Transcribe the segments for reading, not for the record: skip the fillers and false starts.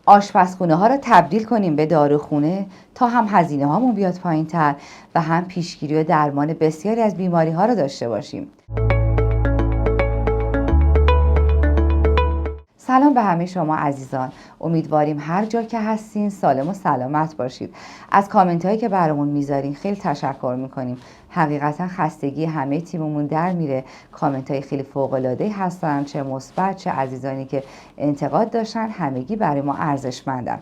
آشپزخونه ها را تبدیل کنیم به داروخونه تا هم هزینه هامون بیاد پایین تر و هم پیشگیری و درمان بسیاری از بیماری ها را داشته باشیم. سلام به همه شما عزیزان، امیدواریم هر جا که هستین سالم و سلامت باشید. از کامنت هایی که برامون میذارین خیلی تشکر میکنیم. حقیقتا خستگی همه تیممون در میره. کامنت های خیلی فوق العاده هستن، چه مثبت چه عزیزانی که انتقاد داشتن، همگی برای ما ارزشمندن.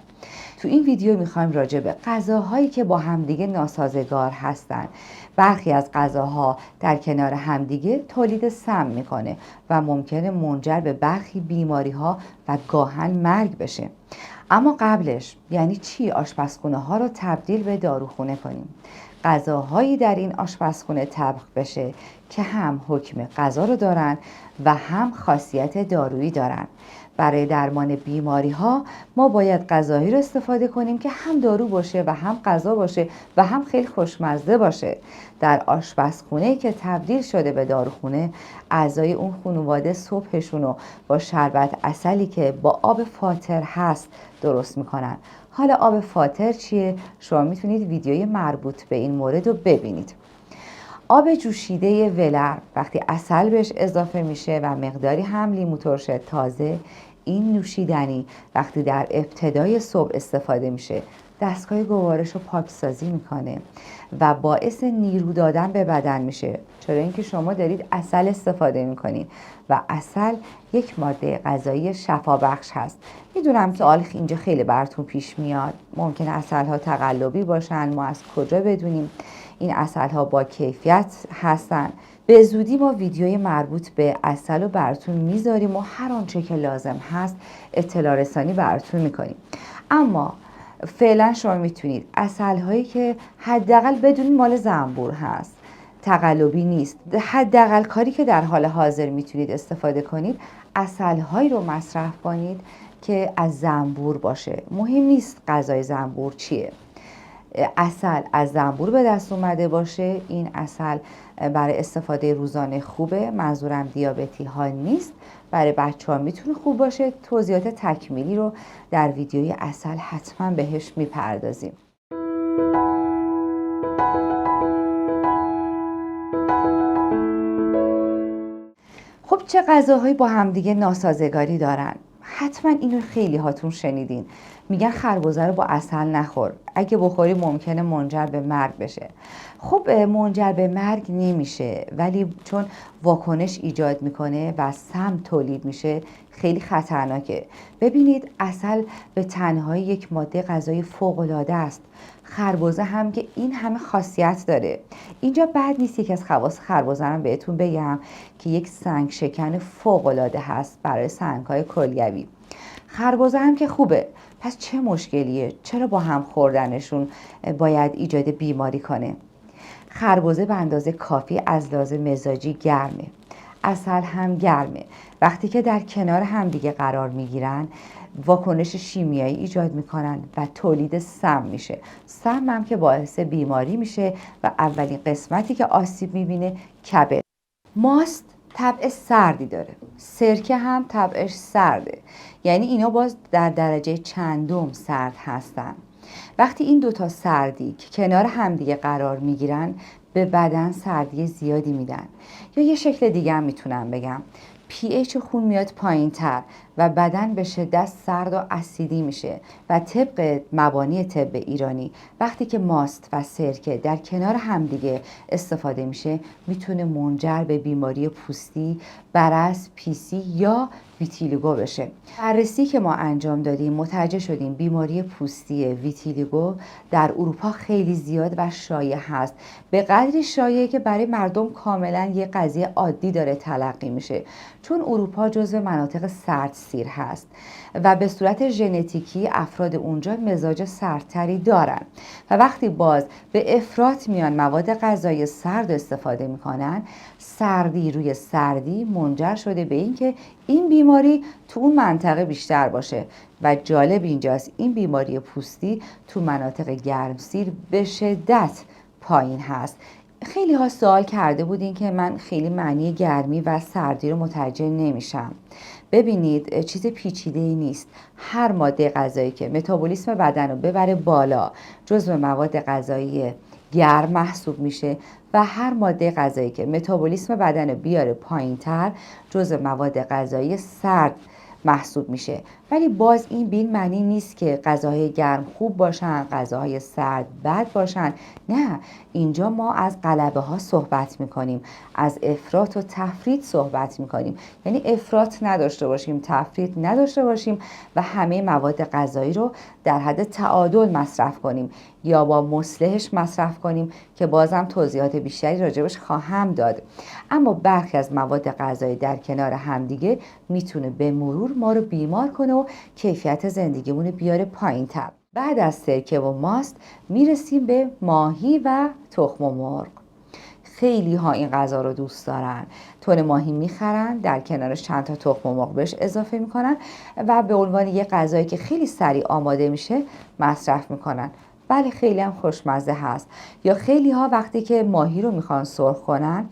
تو این ویدیو میخوایم راجع به غذاهایی که با همدیگه ناسازگار هستن. برخی از غذاها در کنار همدیگه تولید سم میکنه و ممکنه منجر به برخی بیماری ها و گاهن مرگ بشه. اما قبلش یعنی چی آشپزخونه ها رو تبدیل به داروخونه کنیم؟ غذاهایی در این آشپزخونه طبخ بشه که هم حکم غذا رو دارن و هم خاصیت دارویی دارن. برای درمان بیماری ها ما باید غذایی رو استفاده کنیم که هم دارو باشه و هم غذا باشه و هم خیلی خوشمزه باشه. در آشپزخونه که تبدیل شده به داروخونه، اعضای اون خانواده صبحشون رو با شربت عسلی که با آب فاتر هست درست میکنن. حالا آب فاتر چیه؟ شما میتونید ویدیوی مربوط به این مورد رو ببینید. آب جوشیده ولر وقتی عسل بهش اضافه میشه و مقداری هم لیمو ترش تازه، این نوشیدنی وقتی در ابتدای صبح استفاده میشه دستگاه گوارش رو پاکسازی میکنه و باعث نیرو دادن به بدن میشه، چرا اینکه شما دارید عسل استفاده میکنید و عسل یک ماده غذایی شفابخش هست. میدونم که آلخ اینجا خیلی براتون پیش میاد، ممکنه عسل ها تقلبی باشن، ما از کجا بدونیم این عسل ها با کیفیت هستن؟ به زودی ما ویدیوی مربوط به عسل رو براتون میذاریم و هر آنچه که لازم هست اطلاع رسانی براتون میکنیم. اما فعلا شما میتونید عسل هایی که حداقل بدونید مال زنبور هست، تقلبی نیست، حداقل کاری که در حال حاضر میتونید استفاده کنید عسل هایی رو مصرف کنید که از زنبور باشه. مهم نیست غذای زنبور چیه، عسل از زنبور به دست اومده باشه. این عسل برای استفاده روزانه خوبه، منظورم دیابتی ها نیست، برای بچه ها میتونه خوب باشه. توضیحات تکمیلی رو در ویدیوی عسل حتما بهش میپردازیم. خب چه غذاهایی با همدیگه ناسازگاری دارن؟ حتما اینو خیلی هاتون شنیدین، میگن خربزه رو با عسل نخور، اگه بخوری ممکنه منجر به مرگ بشه. خب منجر به مرگ نمیشه، ولی چون واکنش ایجاد میکنه و سم تولید میشه خیلی خطرناکه. ببینید عسل به تنهایی یک ماده غذایی فوق العاده است، خربزه هم که این همه خاصیت داره. اینجا بد نیست یکی از خواص خربزه رو بهتون بگم که یک سنگ شکن فوق العاده هست برای سنگ‌های کلیوی. خربزه هم که خوبه، پس چه مشکلیه؟ چرا با هم خوردنشون باید ایجاد بیماری کنه؟ خربزه به اندازه کافی از لحاظ مزاجی گرمه، عسل هم گرمه. وقتی که در کنار همدیگه قرار میگیرن واکنش شیمیایی ایجاد میکنن و تولید سم میشه. سم هم که باعث بیماری میشه و اولین قسمتی که آسیب میبینه کبد. ماست طبع سردی داره، سرکه هم طبعش سرده، یعنی اینا باز در درجه چندم سرد هستن. وقتی این دوتا سردی که کنار همدیگه قرار میگیرن به بدن سردی زیادی میدن. یا یه شکل دیگه هم میتونم بگم، pH خون میاد پایین تر و بدن به شدت سرد و اسیدی میشه و طبق مبانی طب ایرانی وقتی که ماست و سرکه در کنار همدیگه استفاده میشه میتونه منجر به بیماری پوستی، برص، پیسی یا ویتیلیگو بشه. بررسی که ما انجام دادیم متوجه شدیم بیماری پوستی ویتیلیگو در اروپا خیلی زیاد و شایع هست، به قدری شایعه که برای مردم کاملا یه قضیه عادی داره تلقی میشه، چون اروپا جزو مناطق سردسیر هست و به صورت ژنتیکی افراد اونجا مزاج سردتری دارن و وقتی باز به افراط میان مواد غذایی سرد استفاده میکنن، سردی روی سردی منجر شده به اینکه این بیماری تو اون منطقه بیشتر باشه و جالب اینجاست این بیماری پوستی تو مناطق گرمسیر به شدت پایین هست. خیلی ها سوال کرده بودین که من خیلی معنی گرمی و سردی رو متوجه نمیشم. ببینید چیز پیچیده‌ای نیست. هر ماده غذایی که متابولیسم بدن رو ببره بالا جزو مواد غذایی گرم محسوب میشه و هر ماده غذایی که متابولیسم بدن رو بیاره پایین‌تر جزو مواد غذایی سرد محسوب میشه. ولی باز این به این معنی نیست که غذاهای گرم خوب باشن، غذاهای سرد بد باشن. نه، اینجا ما از غلبه ها صحبت میکنیم، از افراط و تفریط صحبت میکنیم. یعنی افراط نداشته باشیم، تفریط نداشته باشیم و همه مواد غذایی رو در حد تعادل مصرف کنیم یا با مصلحش مصرف کنیم که بازم توضیحات بیشتری راجبش خواهم داد. اما برخی از مواد غذایی در کنار همدیگه میتونه به مرور ما رو بیمار کنه و کیفیت زندگیمون بیاره پایین‌تر. بعد از سرکه و ماست میرسیم به ماهی و تخم مرغ. خیلی ها این غذا رو دوست دارن. تن ماهی میخرن، در کنارش چند تا تخم مرغ بهش اضافه میکنن و به عنوان یه غذایی که خیلی سریع آماده میشه مصرف میکنن. بله، خیلی هم خوشمزه هست. یا خیلی ها وقتی که ماهی رو میخوان سرخ کنن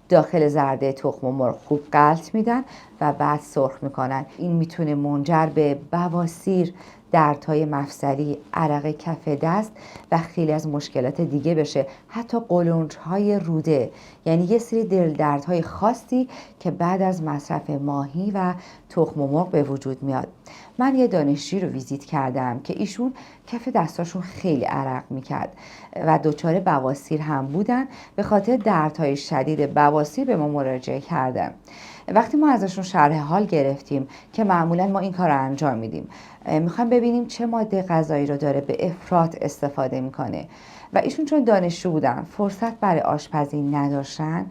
داخل زرده تخم مرغ خوب غلط میدن و بعد سرخ میکنن. این میتونه منجر به بواسیر، دردهای مفصلی، عرق کف دست و خیلی از مشکلات دیگه بشه، حتی قولنج‌های روده. یعنی یه سری دل دردهای خاصی که بعد از مصرف ماهی و تخم مرغ به وجود میاد. من یه دانشجویی رو ویزیت کردم که ایشون کف دستاشون خیلی عرق میکرد و دچار بواسیر هم بودن. به خاطر دردهای شدید بواسیر به ما مراجعه کردن. وقتی ما ازشون شرح حال گرفتیم که معمولا ما این کار رو انجام میدیم، میخوایم ببینیم چه ماده غذایی رو داره به افراط استفاده میکنه و ایشون چون دانشجو بودن فرصت برای آشپزی نداشتن،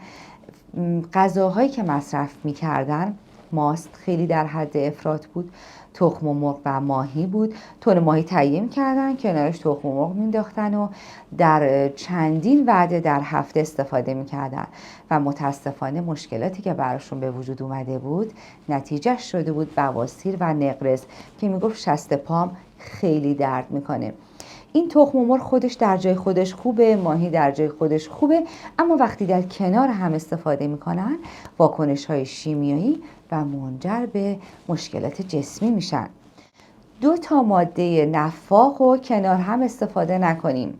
غذاهایی که مصرف میکردن ماست خیلی در حد افراط بود، تخم مرغ و ماهی بود. تن ماهی تهیه می‌کردن، کنارش تخم مرغ مینداختن و در چندین وعده در هفته استفاده می‌کردن و متاسفانه مشکلاتی که براشون به وجود اومده بود نتیجه شده بود بواسیر و نقرس که میگفت شست پام خیلی درد میکنه. این تخم مرغ خودش در جای خودش خوبه، ماهی در جای خودش خوبه، اما وقتی در کنار هم استفاده میکنن واکنش‌های شیمیایی و منجر به مشکلات جسمی میشن. 2 تا ماده نفاق رو کنار هم استفاده نکنیم.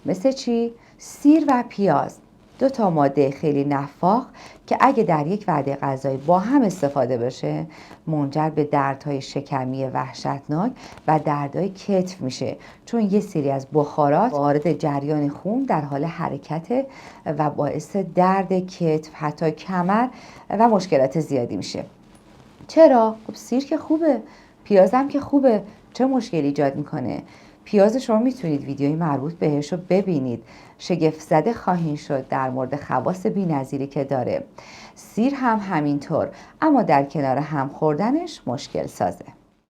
مثل چی؟ سیر و پیاز. 2 تا ماده خیلی نفاق که اگه در یک وعده غذایی با هم استفاده بشه منجر به دردهای شکمی وحشتناک و دردهای کتف میشه، چون یه سری از بخارات وارد جریان خون در حال حرکت و باعث درد کتف، حتی کمر و مشکلات زیادی میشه. چرا؟ خب سیر که خوبه، پیازم که خوبه، چه مشکلی ایجاد میکنه؟ پیاز شما میتونید ویدیوی مربوط بهش رو ببینید، شگفت زده خواهید شد در مورد خواص بی‌نظیری که داره. سیر هم همینطور، اما در کنار هم خوردنش مشکل سازه.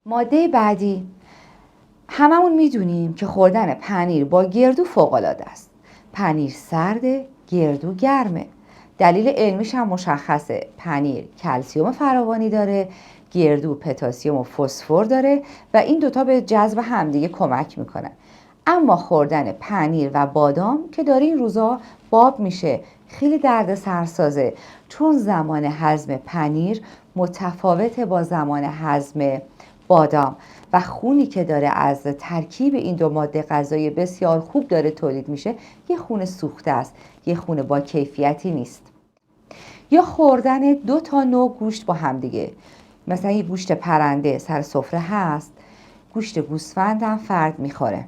ماده بعدی، هممون میدونیم که خوردن پنیر با گردو فوق‌العاده است. پنیر سرده، گردو گرمه. دلیل علمیش هم مشخصه. پنیر کلسیم فراوانی داره، گردو پتاسیم و فسفر داره و این دوتا به جذب همدیگه کمک میکنن. اما خوردن پنیر و بادام که داره این روزا باب میشه، خیلی درد سرسازه، چون زمان هضم پنیر متفاوته با زمان هضم بادام و خونی که داره از ترکیب این 2 ماده غذایی بسیار خوب داره تولید میشه یه خون سوخته است، یه خون با کیفیتی نیست. یا خوردن 2 تا نوع گوشت با هم دیگه، مثلا یه گوشت پرنده سر سفره هست، گوشت گوسفند هم فرد میخوره.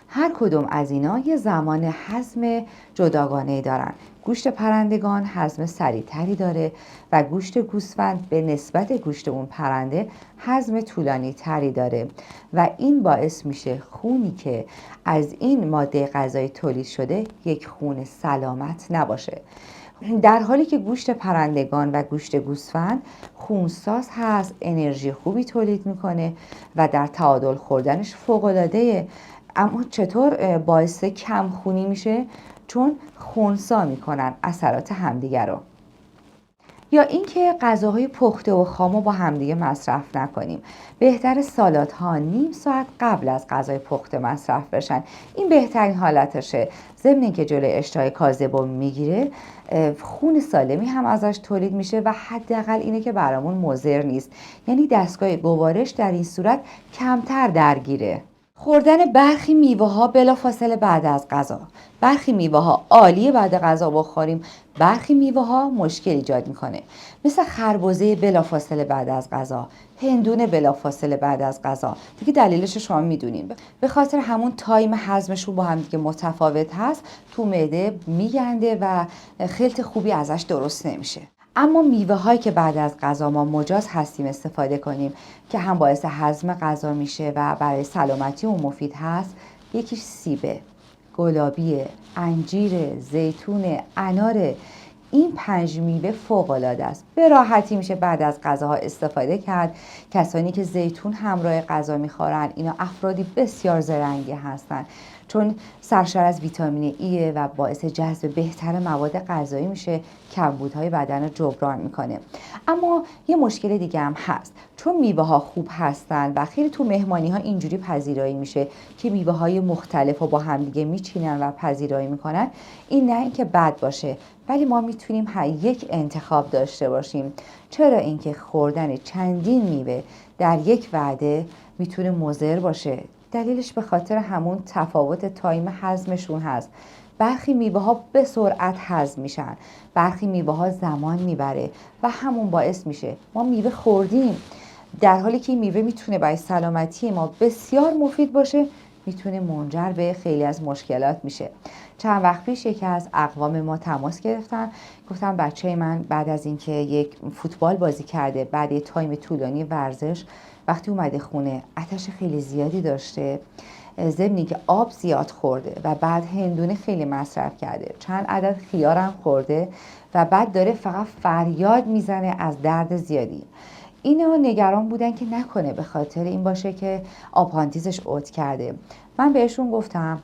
هر کدوم از اینا یه زمان هضم جداگانه‌ای دارن. گوشت پرندگان هضم سریع‌تری داره و گوشت گوسفند به نسبت گوشت اون پرنده هضم طولانی تری داره و این باعث میشه خونی که از این ماده غذایی تولید شده یک خون سلامت نباشه، در حالی که گوشت پرندگان و گوشت گوسفند خونساز هست، انرژی خوبی تولید میکنه و در تعادل خوردنش فوق‌العاده. اما چطور باعث کم خونی میشه؟ چون خونسا میکنن اثرات همدیگر رو. یا اینکه غذاهای پخته و خام رو با همدیگه مصرف نکنیم. بهتر سالادها نیم ساعت قبل از غذای پخته مصرف بشن. این بهترین حالتشه. ضمن اینکه جلوی اشتهای کاذب رو میگیره، خون سالمی هم ازش تولید میشه و حداقل اینه که برامون مضر نیست. یعنی دستگاه گوارش در این صورت کمتر درگیره. خوردن برخی میوه ها بلافاصله بعد از غذا. برخی میوه ها عالیه بعد غذا بخوریم، برخی میوه ها مشکل ایجاد میکنه، مثل خربزه بلافاصله بعد از غذا، هندونه بلافاصله بعد از غذا. دیگه دلیلش شما میدونین، به خاطر همون تایم هضمشون با هم دیگه متفاوت هست، تو معده میگنده و خلط خوبی ازش درست نمیشه. اما میوه هایی که بعد از غذا ما مجاز هستیم استفاده کنیم که هم باعث هضم غذا میشه و برای سلامتیمون مفید هست، یکیش سیبه، گلابیه، انجیر، زیتون، انار. این 5 میوه فوق‌العاده است. به راحتی میشه بعد از غذاها استفاده کرد. کسانی که زیتون همراه غذا میخورن اینا افرادی بسیار زرنگی هستن، چون سرشار از ویتامین ایه و باعث جذب بهتر مواد غذایی میشه، کمبودهای بدن رو جبران میکنه. اما یه مشکل دیگه هم هست، چون میوه ها خوب هستن و خیلی تو مهمانی ها اینجوری پذیرایی میشه که میوه های مختلف رو با همدیگه میچینن و پذیرایی میکنن. این نه اینکه بد باشه، ولی ما میتونیم یک انتخاب داشته باشیم. چرا؟ اینکه خوردن چندین میوه در یک وعده میتونه مضر باشه. دلیلش به خاطر همون تفاوت تایم هضمشون هست. برخی میوه ها به سرعت هضم میشن، برخی میوه ها زمان میبره و همون باعث میشه ما میوه خوردیم، در حالی که این میوه میتونه برای سلامتی ما بسیار مفید باشه، میتونه منجر به خیلی از مشکلات میشه. چند وقت پیش یکی از اقوام ما تماس گرفتن، گفتم بچه من بعد از اینکه یک فوتبال بازی کرده، بعد یه تایم طولانی ورزش، وقتی اومده خونه آتش خیلی زیادی داشته، ضمن اینکه آب زیاد خورده و بعد هندونه خیلی مصرف کرده، چند عدد خیارم خورده و بعد داره فقط فریاد میزنه از درد زیادی. اینا نگران بودن که نکنه به خاطر این باشه که آپانتیزش عود کرده. من بهشون گفتم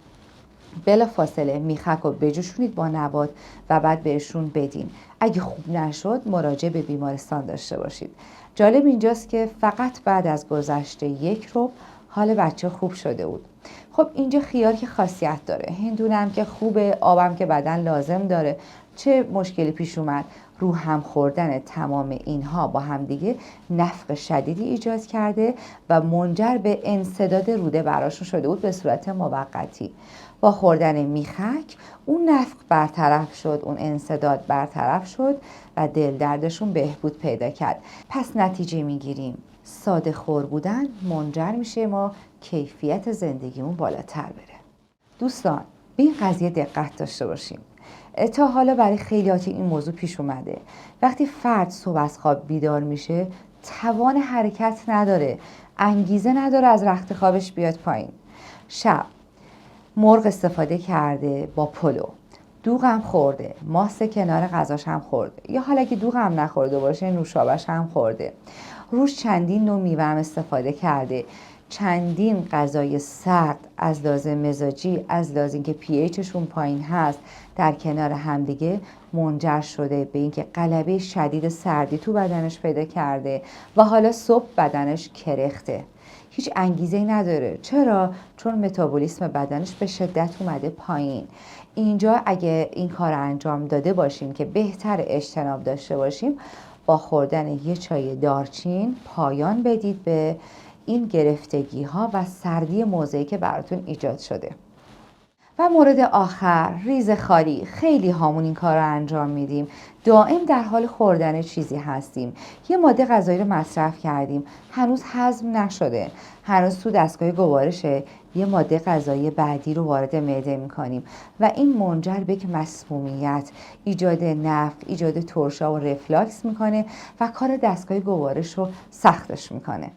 بلا فاصله میخک رو بجوشونید با نبات و بعد بهشون بدین. اگه خوب نشد مراجعه به بیمارستان داشته باشید. جالب اینجاست که فقط بعد از گذشته 1 ربع حال بچه خوب شده بود. خب اینجا خیار که خاصیت داره، هندونم که خوبه، آبم که بدن لازم داره. چه مشکلی پیش اومد؟ رو هم خوردن تمام اینها با هم دیگه نفخ شدیدی ایجاد کرده و منجر به انسداد روده براشون شده بود به صورت موقتی. با خوردن میخک اون نفخ برطرف شد، اون انسداد برطرف شد و دل دردشون بهبود پیدا کرد. پس نتیجه میگیریم ساده خور بودن منجر میشه ما کیفیت زندگیمون بالاتر بره. دوستان به این قضیه دقت داشته باشیم. تا حالا برای خیلیات این موضوع پیش اومده، وقتی فرد صبح از خواب بیدار میشه توان حرکت نداره، انگیزه نداره از رخت خوابش بیاد پایین. شب مرغ استفاده کرده با پلو، دوغ هم خورده، ماست کنار غذاش هم خورده، یا حالا اگه دوغ هم نخورده باشه نوشابه‌اش هم خورده، روز چندین نوع میوه هم استفاده کرده، چندین غذای سرد از لحاظ مزاجی، از لحاظ اینکه پی ایچشون پایین هست در کنار همدیگه منجر شده به اینکه غلبه شدید سردی تو بدنش پیدا کرده و حالا صبح بدنش کرخته، هیچ انگیزه‌ای نداره. چرا؟ چون متابولیسم بدنش به شدت اومده پایین. اینجا اگه این کار انجام داده باشیم که بهتر اجتناب داشته باشیم، با خوردن یه چای دارچین پایان بدید به این گرفتگی ها و سردی موضعی که براتون ایجاد شده. و مورد آخر، ریزخواری. خیلی هامون این کار رو انجام میدیم، دائم در حال خوردن چیزی هستیم، یه ماده غذایی رو مصرف کردیم هنوز هضم نشده، هنوز تو دستگاه گوارشه، یه ماده غذایی بعدی رو وارد معده میکنیم و این منجر به یک مسمومیت، ایجاد نفخ، ایجاد ترشا و رفلاکس میکنه و کار دستگاه گوارش رو سختش میکنه.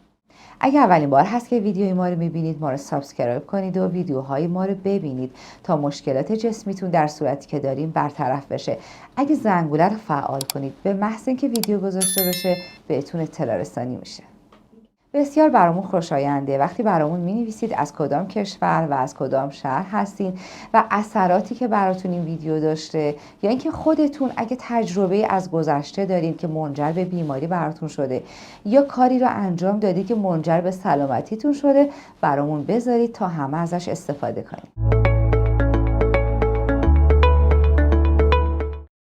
اگر اولین بار هست که ویدیوی ما رو میبینید، ما رو سابسکرایب کنید و ویدیوهای ما رو ببینید تا مشکلات جسمیتون در صورتی که داریم برطرف بشه. اگه زنگوله رو فعال کنید، به محض اینکه ویدیو گذاشته بشه بهتون اطلاع رسانی میشه. بسیار برامون خوشاینده وقتی برامون می‌نویسید از کدام کشور و از کدام شهر هستین و اثراتی که براتون این ویدیو داشته، یا اینکه خودتون اگه تجربه از گذشته دارین که منجر به بیماری براتون شده یا کاری رو انجام دادید که منجر به سلامتیتون شده، برامون بذارید تا همه ازش استفاده کنیم.